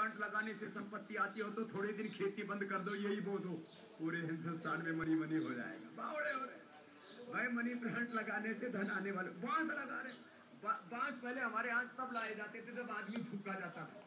Plant लगाने से संपत्ति आती हो तो थोड़े दिन खेती बंद कर दो, यही बो दो, पूरे हिंदुस्तान में मनी मनी हो जाएगा। बावड़े हो रहे भाई, मनी प्लांट लगाने से धन आने वाले। बांस लगा रहे, बांस पहले हमारे यहाँ तब लाए जाते थे जब आदमी भूखा जाता था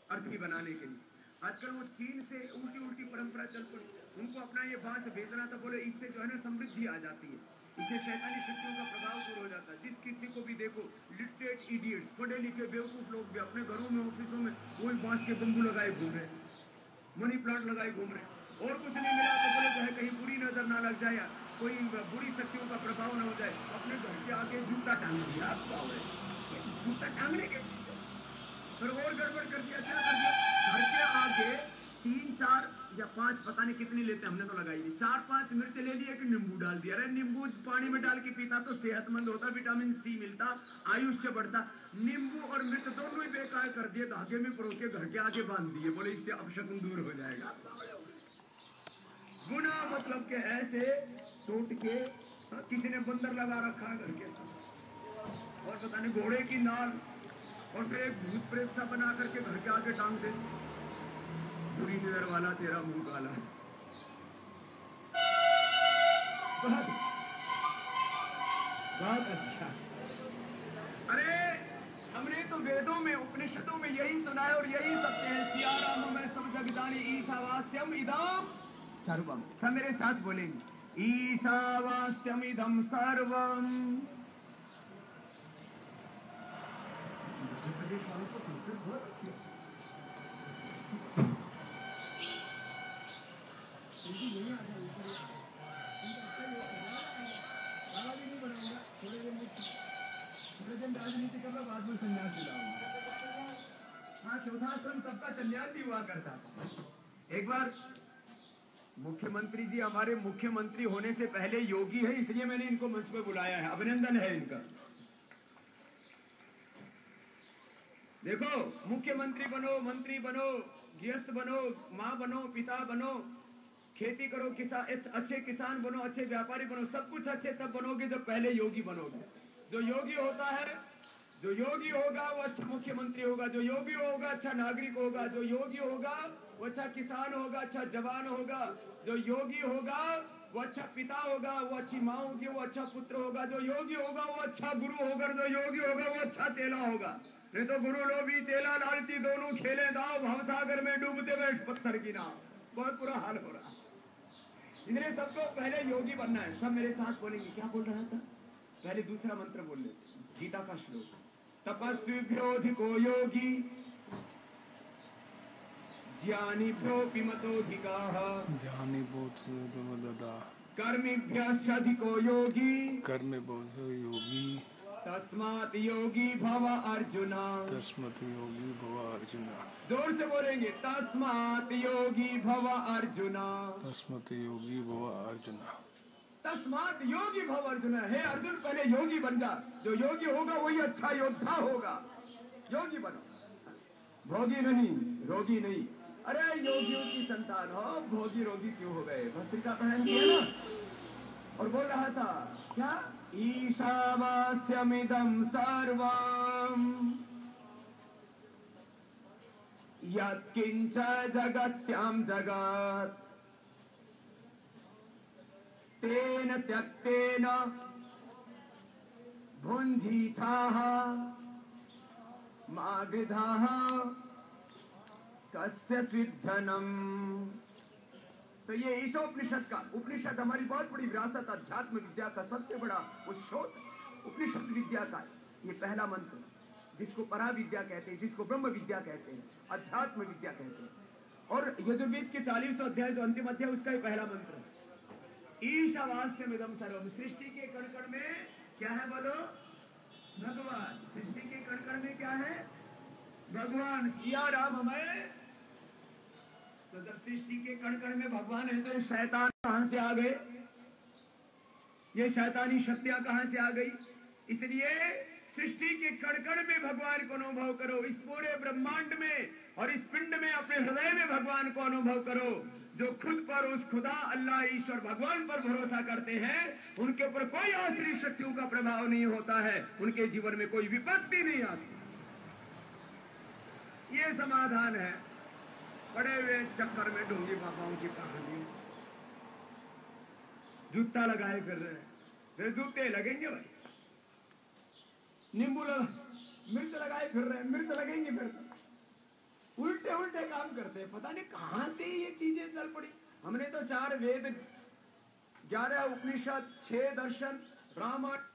अर्थी बनाने के लिए। आजकल वो चीन से उल्टी उल्टी परंपरा चल पड़ी, उनको अपना ये बांस बेचना था, बोले इससे जो है ना समृद्धि आ जाती है, इससे शैतानी शक्तियों का प्रभाव दूर हो जाता है। जिस किसी को भी देखो लिटरेट इडियट्स, पढ़े लिखे बेवकूफ लोग भी अपने घरों में ऑफिसों में वही बांस के बम्बू लगाए घूम रहे, मनी प्लांट लगाए घूम रहे, और कुछ नहीं मिला तो बोले जो है कहीं बुरी नजर ना लग जाए, कोई बुरी शक्तियों का प्रभाव न हो जाए, अपने घर के आगे जूता टांग दिया। आप जूता टांगने के फिर और गड़बड़ कर दिया, क्या कर दिया, घर के आगे 3, 4 या 5 पता नहीं कितनी लेते, हमने तो लगाई नहीं, 4-5 मिर्च ले लिए कि नींबू डाल दिया। अरे नींबू पानी में डाल के पीता तो सेहतमंद होता, विटामिन सी मिलता, आयुष्य बढ़ता। नींबू और मिर्च दोनों ही बेकार कर दिए, धागे में परो के घर के आगे बांध दिए, बोले इससे अपशकुन दूर हो जाएगा। गुना मतलब के ऐसे टूट के किसी ने बंदर लगा रखा है घर के साथ, और पता नहीं घोड़े की नाल, और फिर एक भूत प्रेत सा बना करके घर के आगे टांग दे, बुरी नजर वाला तेरा मुंह काला। बहुत अच्छा। अरे हमने तो वेदों में उपनिषदों में यही सुना है और यही सत्य है, सियाराम में सब जगदानी ईशावास्यम इदम सर्वम। सब मेरे साथ बोलेंगे, ईशावास्यम इदम सर्वम। राजनीति कर बाद में संन्यास दिलाऊंगा। हाँ, चौथाश्रम सबका संन्यास ही हुआ करता था। एक बार मुख्यमंत्री जी हमारे मुख्यमंत्री होने से पहले योगी है, इसलिए मैंने इनको मंच पे बुलाया है, अभिनंदन है इनका। देखो, मुख्यमंत्री बनो, मंत्री बनो, गृहस्थ बनो, माँ बनो, पिता बनो, खेती करो, अच्छे किसान बनो, अच्छे व्यापारी बनो, सब कुछ अच्छे तब बनोगे जब पहले योगी बनोगे। जो योगी होता है, जो योगी होगा वो अच्छा मुख्यमंत्री होगा, जो योगी होगा अच्छा नागरिक होगा, जो योगी होगा वो अच्छा किसान होगा, अच्छा जवान होगा, जो योगी होगा वो अच्छा पिता होगा, वो अच्छी माँ होगी, वो अच्छा पुत्र होगा, जो योगी होगा वो अच्छा गुरु होगा, जो योगी होगा वो अच्छा चेला होगा। नहीं तो गुरु लोभी चेला लालची दोनों खेले दाव, भवसागर में डूबते बैठ पत्थर की नाव। बहुत बुरा हाल हो रहा है। इसलिए सबको पहले योगी बनना है। सब मेरे साथ बोलेंगे। क्या बोल रहा था? पहले दूसरा मंत्र बोल ले, गीता का श्लोक, तपस्विभ्योऽधिको योगी ज्ञानिभ्योऽपि मतोऽधिकाः कर्मिभ्यश्चाधिको योगी तस्मात् योगी भव अर्जुन। जोर से बोलेंगे, तस्मात् योगी भव अर्जुन। तस्मात् योगी भव अर्जुन। हे अर्जुन, पहले योगी बन जा। जो योगी होगा वही अच्छा योद्धा होगा। योगी बनो, भोगी नहीं, रोगी नहीं। अरे योगियों की संतान हो, भोगी रोगी क्यों हो गए? भस्त्रिका पहन किया ना, और बोल रहा था क्या, ईशावास्यमिदं सर्वं यत्किंच जगत्यां जगत् तेन त्यक्तेन भुञ्जीथाः मा विधाः कस्य स्विद्धनम्। तो ये ईशोपनिषद का, उपनिषद हमारी बहुत बड़ी विरासत, अध्यात्म विद्या का सबसे बड़ा शोध उपनिषद विद्या का ये पहला मंत्र, जिसको परा विद्या कहते हैं, जिसको ब्रह्म विद्या कहते हैं, अध्यात्म विद्या कहते हैं। और यजुर्वेद के 40 अध्याय जो अंतिम अध्याय, उसका ही पहला मंत्र है, ईशावास्यमिदं सर्वम। सृष्टि के कण कण में क्या है बोलो? भगवान। सृष्टि के कण कण में क्या है? भगवान। सिया राम हमें। तो जब सृष्टि के कण कण में भगवान है तो शैतान कहां से आ गए? ये शैतानी शक्तियां कहां से आ गई? इसलिए सृष्टि के कण कण में भगवान को अनुभव करो, इस पूरे ब्रह्मांड में और इस पिंड में, अपने हृदय में भगवान को अनुभव करो। जो खुद पर उस खुदा अल्लाह ईश्वर भगवान पर भरोसा करते हैं, उनके ऊपर कोई आसुरी शक्तियों का प्रभाव नहीं होता है, उनके जीवन में कोई विपत्ति नहीं आती। ये समाधान है। पड़े हुए चक्कर में ढोंगी बाबाओं की कहानी, जूता लगाए फिर रहे, फिर जूते लगेंगे भाई, नींबू लगा, मिर्च लगाए फिर रहे, मिर्च लगेंगे फिर, उल्टे उल्टे काम करते हैं। पता नहीं कहां से ये चीजें चल पड़ी। हमने तो 4 वेद, 11 उपनिषद, 6 दर्शन, रामायण